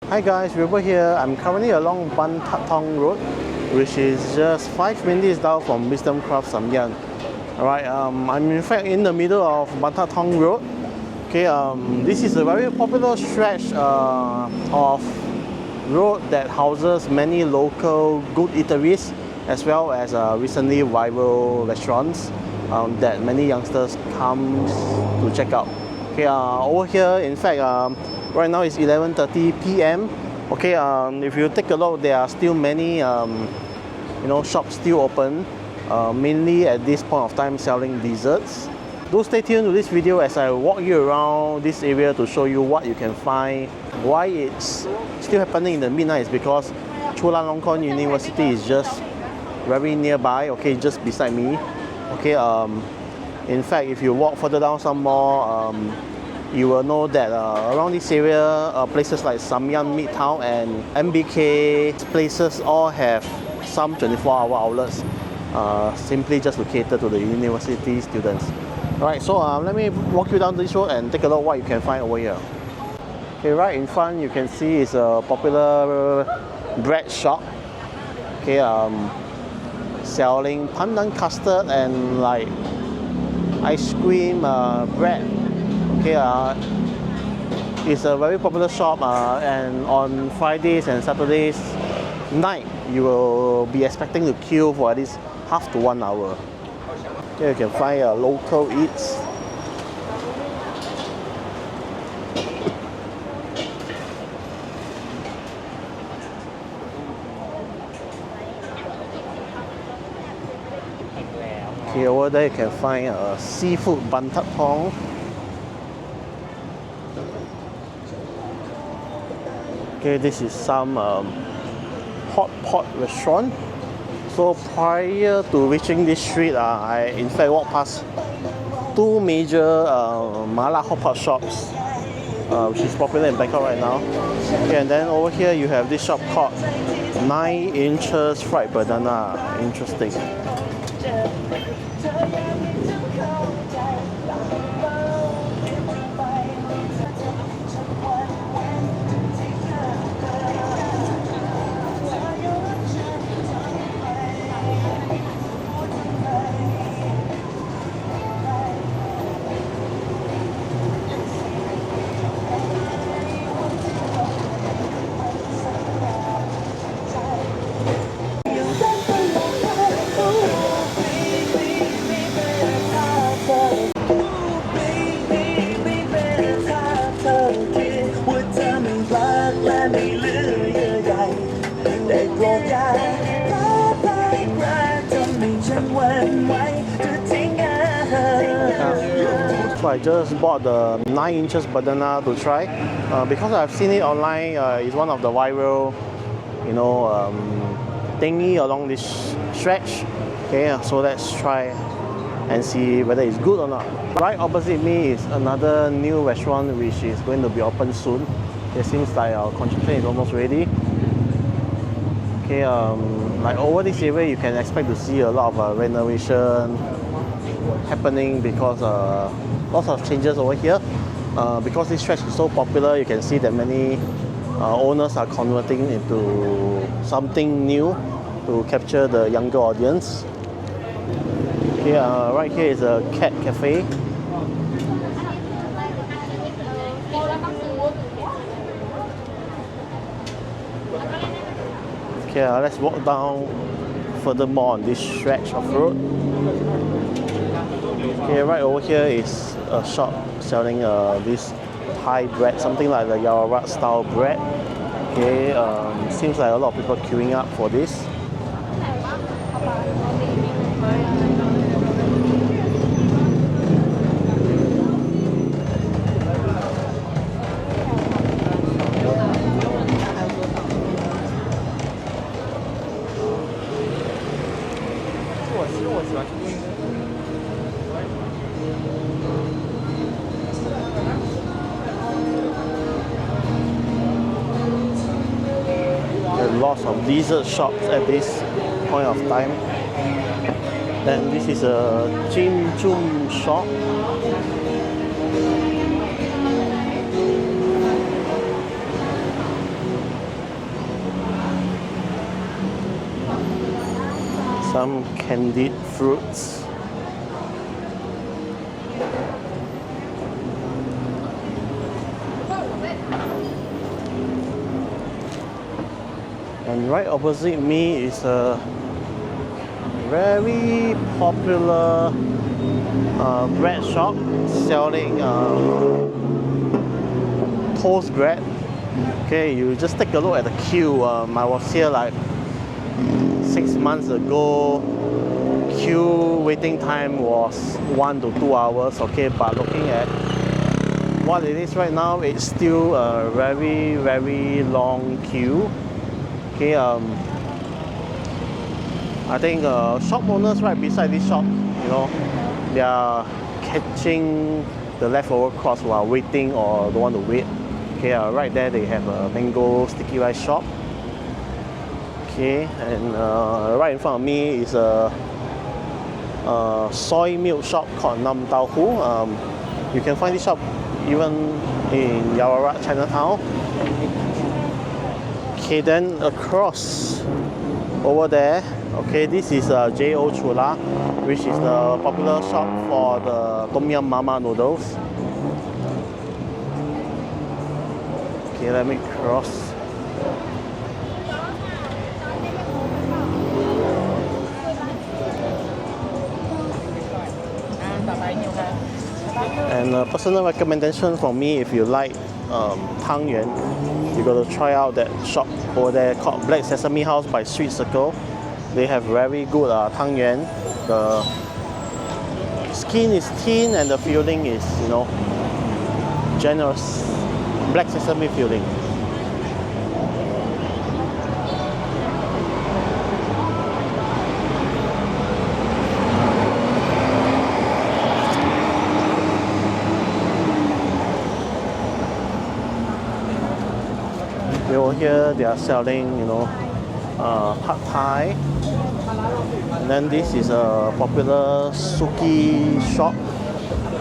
Hi guys, Wilbur here. I'm currently along Banthat Thong Road, which is just 5 minutes down from Wisdom Craft Samyan. Alright, I'm in fact in the middle of Banthat Thong Road. Okay, this is a very popular stretch of road that houses many local good eateries as well as recently viral restaurants that many youngsters come to check out. Okay, over here, in fact, right now it's 11:30 p.m. Okay, if you take a look, there are still many shops still open, mainly at this point of time selling desserts. Do stay tuned to this video as I walk you around this area to show you what you can find. Why it's still happening in the midnight is because Chulalongkorn University is just very nearby, okay, just beside me. Okay, in fact, if you walk further down some more, you will know that around this area, places like Samyan Midtown and MBK places all have some 24-hour outlets, simply just to cater to the university students. Alright, so let me walk you down this road and take a look what you can find over here. Okay, right in front you can see is a popular bread shop. Okay, selling pandan custard and like ice cream bread. Okay, it's a very popular shop, and on Fridays and Saturdays night you will be expecting to queue for at least half to 1 hour. Okay, you can find local eats. Okay, over there you can find seafood Banthat Thong. Okay, this is some hot pot restaurant. So prior to reaching this street, I in fact walked past two major mala hot pot shops, which is popular in Bangkok right now. Okay, and then over here you have this shop called 9 Inches Fried Banana. Interesting. So I just bought the 9 inches banana to try because I've seen it online. It's one of the viral, thingy along this stretch. Okay, so let's try and see whether it's good or not. Right opposite me is another new restaurant which is going to be open soon. It seems like our construction is almost ready. Okay, like over this area you can expect to see a lot of renovation happening because lots of changes over here. Because this stretch is so popular, you can see that many owners are converting into something new to capture the younger audience. Okay, right here is a cat cafe. Okay, let's walk down furthermore on this stretch of road. Okay, right over here is a shop selling this Thai bread, something like the Yaowarat style bread. Okay, seems like a lot of people queuing up for this. There are lots of dessert shops at this point of time. Then this is a Chim Chum shop. Some candied fruits. And right opposite me is a very popular bread shop selling toast bread. Okay, you just take a look at the queue. I was here like 6 months ago. Queue waiting time was 1 to 2 hours. Okay, but looking at what it is right now, it's still a very long queue. Okay, I think shop owners right beside this shop, you know, they are catching the leftover crowds who are waiting or don't want to wait. Okay, right there they have a mango sticky rice shop. Okay, and right in front of me is a soy milk shop called Nam Tao Hu. You can find this shop even in Yaowarat, Chinatown. Okay, then across over there, okay, this is J.O. Chula, which is the popular shop for the Tom Yum Mama noodles. Okay, let me cross. And a personal recommendation from me, if you like Tang Yuan, you got to try out that shop over there called Black Sesame House by Sweet Circle. They have very good Tang Yuan. The skin is thin and the filling is, you know, generous. Black sesame filling. Over here they are selling, you know, pad thai. And then this is a popular suki shop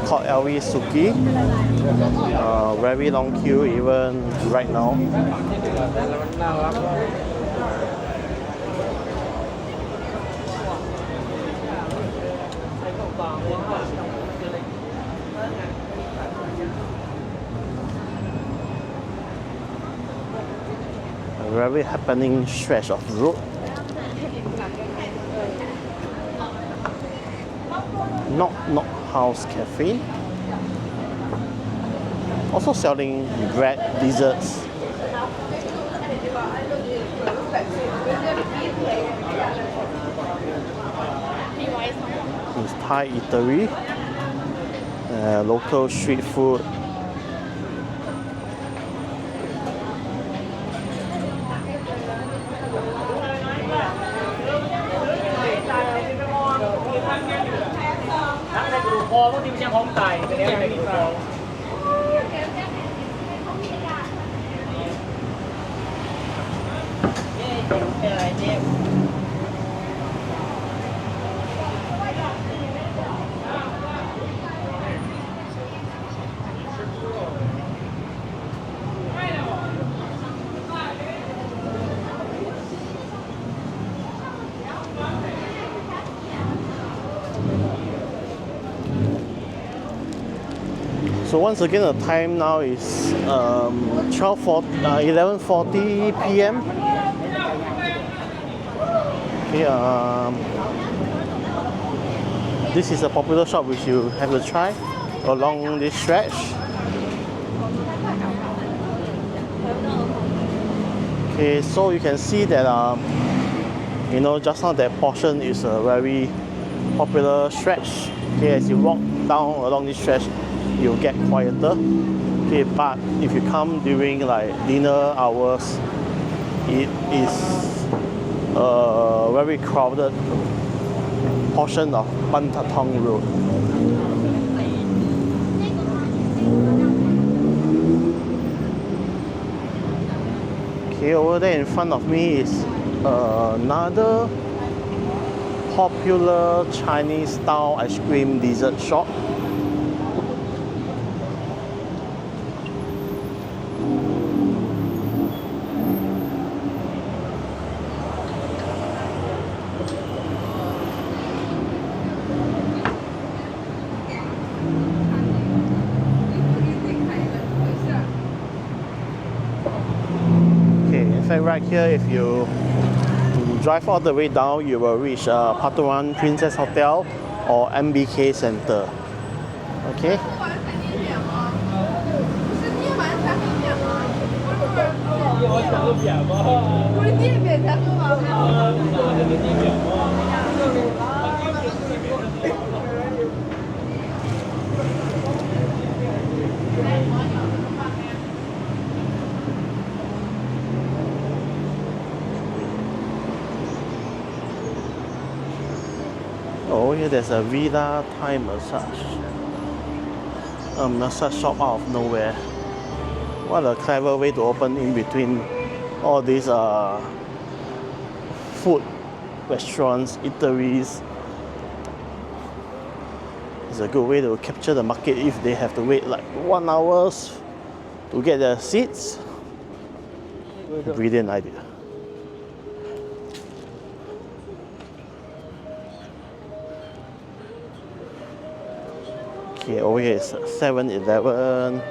called LV Suki. Very long queue even right now. A very happening stretch of road. Knock House Cafe. Also selling bread, desserts. It's Thai eatery. Local street food. So once again, the time now is 11:40 p.m. Okay, this is a popular shop which you have to try along this stretch. Okay, so you can see that you know, just now that portion is a very popular stretch. Okay, as you walk down along this stretch, you'll get quieter. Okay, but if you come during like dinner hours, it is a very crowded portion of Banthat Thong Road. Okay, over there in front of me is another popular Chinese style ice cream dessert shop. fact, right here, if you drive all the way down, you will reach Patuan Princess Hotel or MBK Center. Okay. Oh, here there's a Villa Thai massage. A massage shop out of nowhere. What a clever way to open in between all these food restaurants, eateries. It's a good way to capture the market if they have to wait like 1 hour to get their seats. Brilliant idea. Okay, over here is 7-Eleven.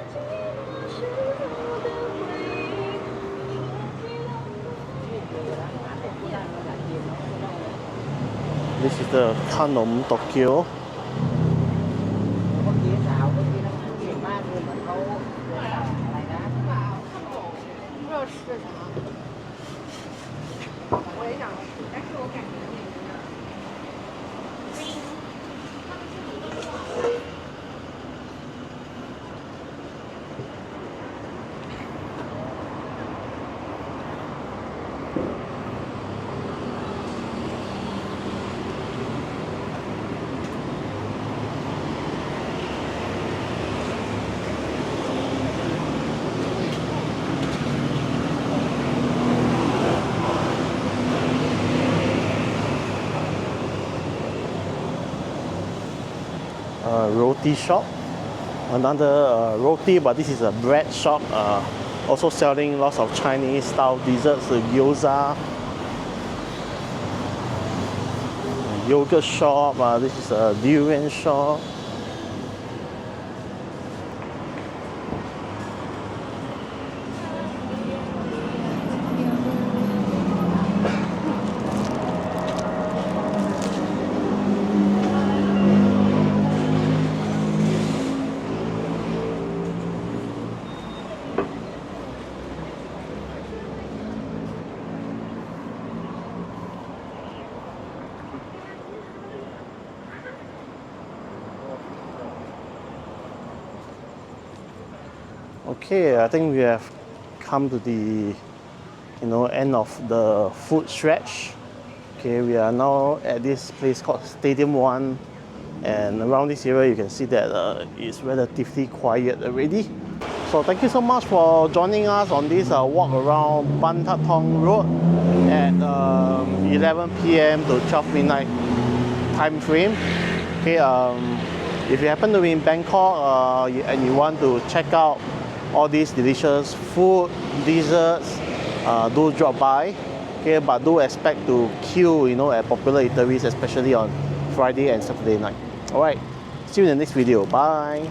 This is the Kanom Tokyo. Roti shop, another roti, but this is a bread shop, also selling lots of Chinese style desserts, gyoza, yogurt shop, this is a durian shop. Okay, I think we have come to the end of the food stretch. Okay, we are now at this place called Stadium 1, and around this area you can see that it's relatively quiet already. So thank you so much for joining us on this walk around Banthat Thong Road at 11 p.m. to 12 midnight time frame. Okay, if you happen to be in Bangkok and you want to check out all these delicious food, desserts, do drop by. Okay, but do expect to queue, at popular eateries, especially on Friday and Saturday night. Alright, see you in the next video. Bye.